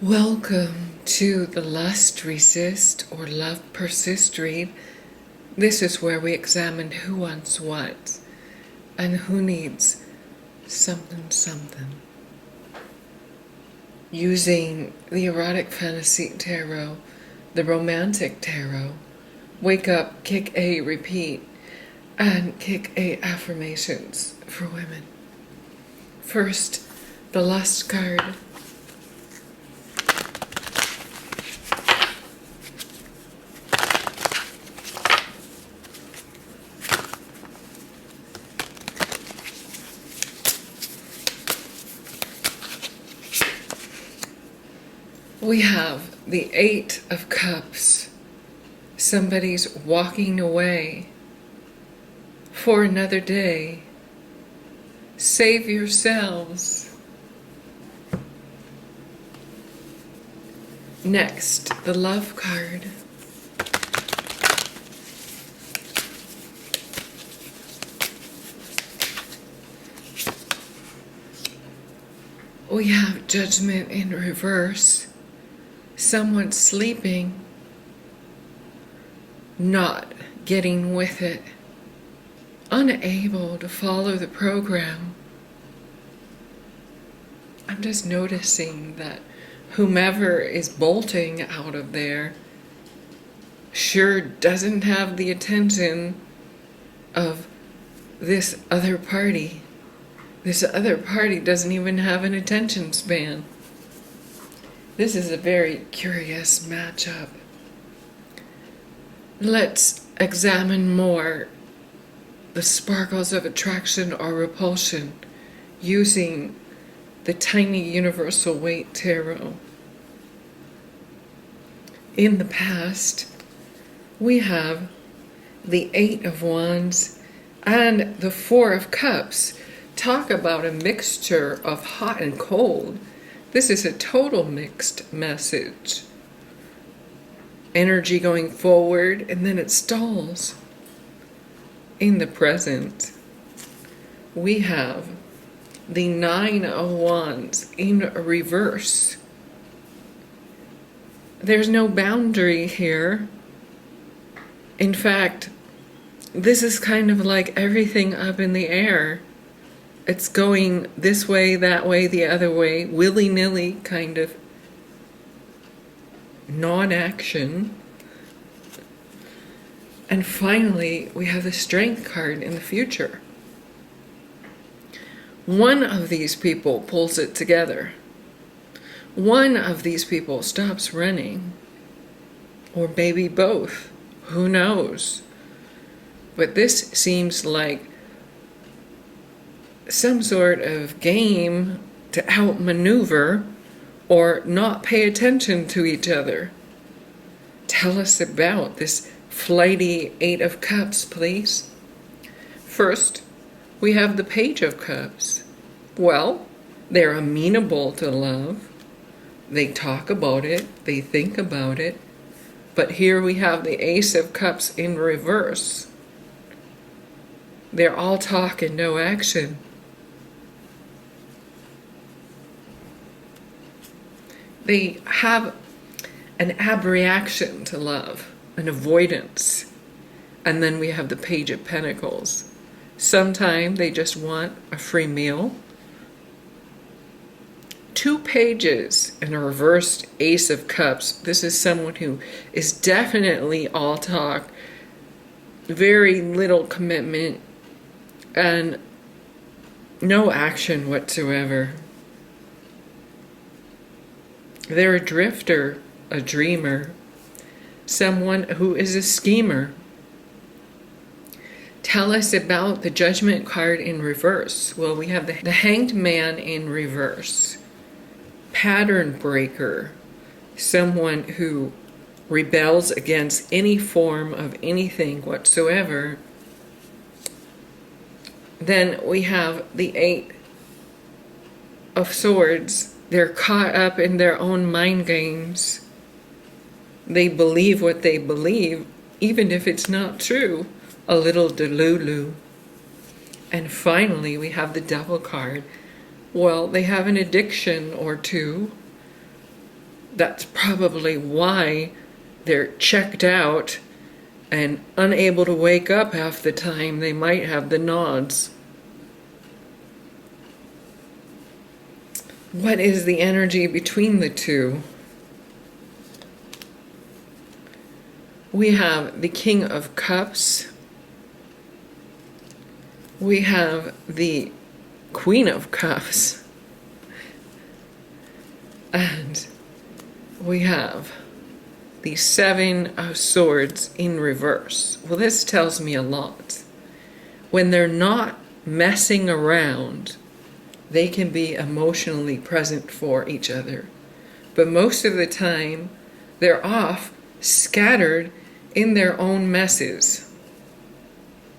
Welcome to the Lust Resist or Love Persist read. This is where we examine who wants what and who needs something. Using the Erotic Fantasy Tarot, the Romantic Tarot, Wake Up, Kick A, Repeat, and Kick A affirmations for women. First, the Lust card. We have the Eight of Cups. Somebody's walking away for another day. Save yourselves. Next, the Love card. We have Judgment in reverse. Someone sleeping, not getting with it, unable to follow the program. I'm just noticing that whomever is bolting out of there sure doesn't have the attention of this other party. This other party doesn't even have an attention span. This is a very curious matchup. Let's examine more the sparkles of attraction or repulsion using the tiny universal weight tarot. In the past, we have the Eight of Wands and the Four of Cups. Talk about a mixture of hot and cold. This is a total mixed message. Energy going forward and then it stalls. In the present, we have the Nine of Wands in reverse. There's no boundary here. In fact, this is kind of like everything up in the air. It's going this way, that way, the other way, willy-nilly kind of non-action. And finally, we have the Strength card in the future. One of these people pulls it together. One of these people stops running. Or maybe both. Who knows? But this seems like some sort of game to outmaneuver or not pay attention to each other. Tell us about this flighty Eight of Cups, please. First, we have the Page of Cups. Well, they're amenable to love. They talk about it, they think about it. But here we have the Ace of Cups in reverse. They're all talk and no action. They have an abreaction to love, an avoidance. And then we have the Page of Pentacles. Sometimes they just want a free meal. Two pages and a reversed Ace of Cups. This is someone who is definitely all talk, very little commitment, and no action whatsoever. They're a drifter, a dreamer, someone who is a schemer. Tell us about the Judgment card in reverse. Well, we have the Hanged Man in reverse. Pattern breaker, someone who rebels against any form of anything whatsoever. Then we have the Eight of Swords. They're caught up in their own mind games. They believe what they believe, even if it's not true. A little delulu. And finally, we have the Devil card. Well, they have an addiction or two. That's probably why they're checked out and unable to wake up half the time. They might have the nods. What is the energy between the two? We have the King of Cups. We have the Queen of Cups. And we have the Seven of Swords in reverse. Well, this tells me a lot. When they're not messing around, they can be emotionally present for each other. But most of the time, they're off, scattered in their own messes.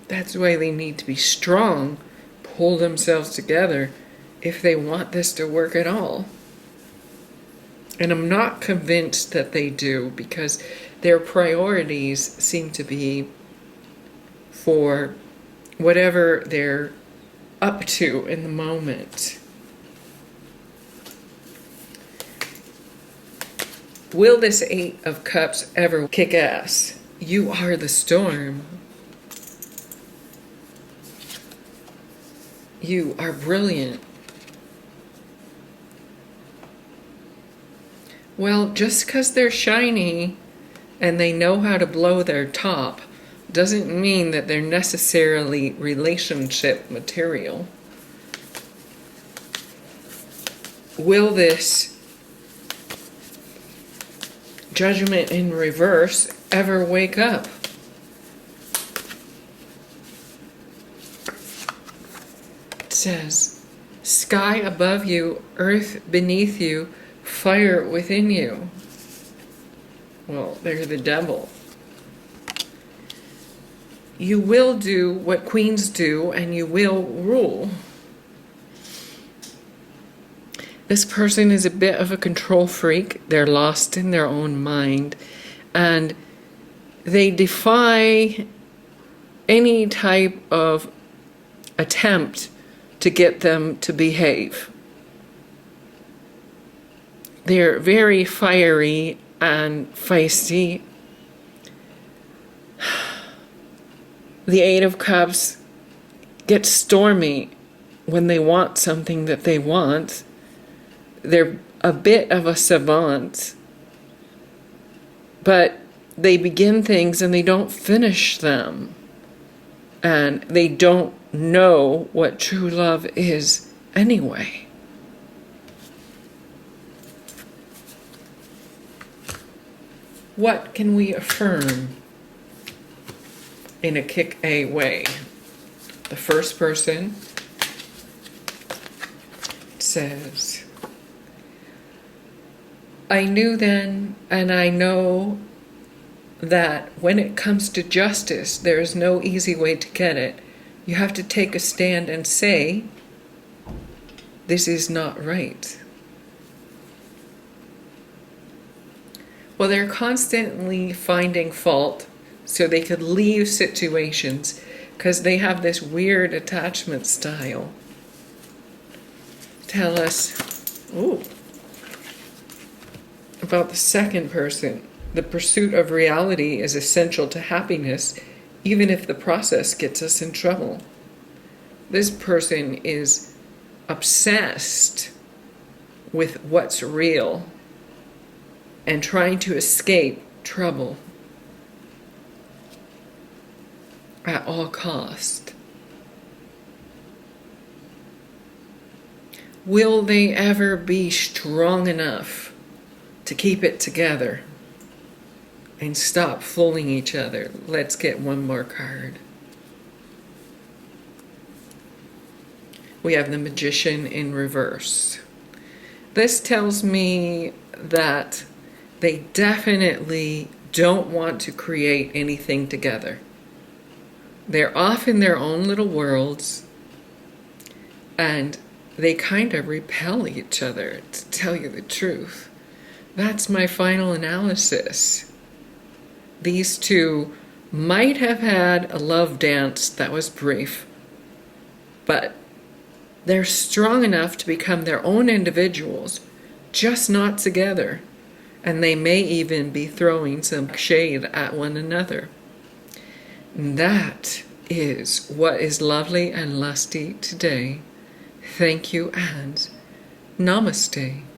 That's why they need to be strong, pull themselves together if they want this to work at all. And I'm not convinced that they do, because their priorities seem to be for whatever they're up to in the moment. Will this Eight of Cups ever kick ass? You are the storm. You are brilliant. Well, just because they're shiny and they know how to blow their top doesn't mean that they're necessarily relationship material. Will this Judgment in reverse ever wake up? It says, sky above you, earth beneath you, fire within you. Well, they're the devil. You will do what queens do, and you will rule. This person is a bit of a control freak. They're lost in their own mind, and they defy any type of attempt to get them to behave. They're very fiery and feisty. The Eight of Cups get stormy when they want something that they want. They're a bit of a savant, but they begin things and they don't finish them. And they don't know what true love is anyway. What can we affirm in a kick-A way? The first person says, I knew then, and I know that when it comes to justice, there is no easy way to get it. You have to take a stand and say, this is not right. Well, they're constantly finding fault so they could leave situations because they have this weird attachment style. Tell us about the second person. The pursuit of reality is essential to happiness, even if the process gets us in trouble. This person is obsessed with what's real and trying to escape trouble at all cost. Will they ever be strong enough to keep it together and stop fooling each other? Let's get one more card. We have the Magician in reverse. This tells me that they definitely don't want to create anything together. They're off in their own little worlds, and they kind of repel each other, to tell you the truth. That's my final analysis. These two might have had a love dance that was brief, but they're strong enough to become their own individuals, just not together. and they may even be throwing some shade at one another. That is what is lovely and lusty today. Thank you and Namaste.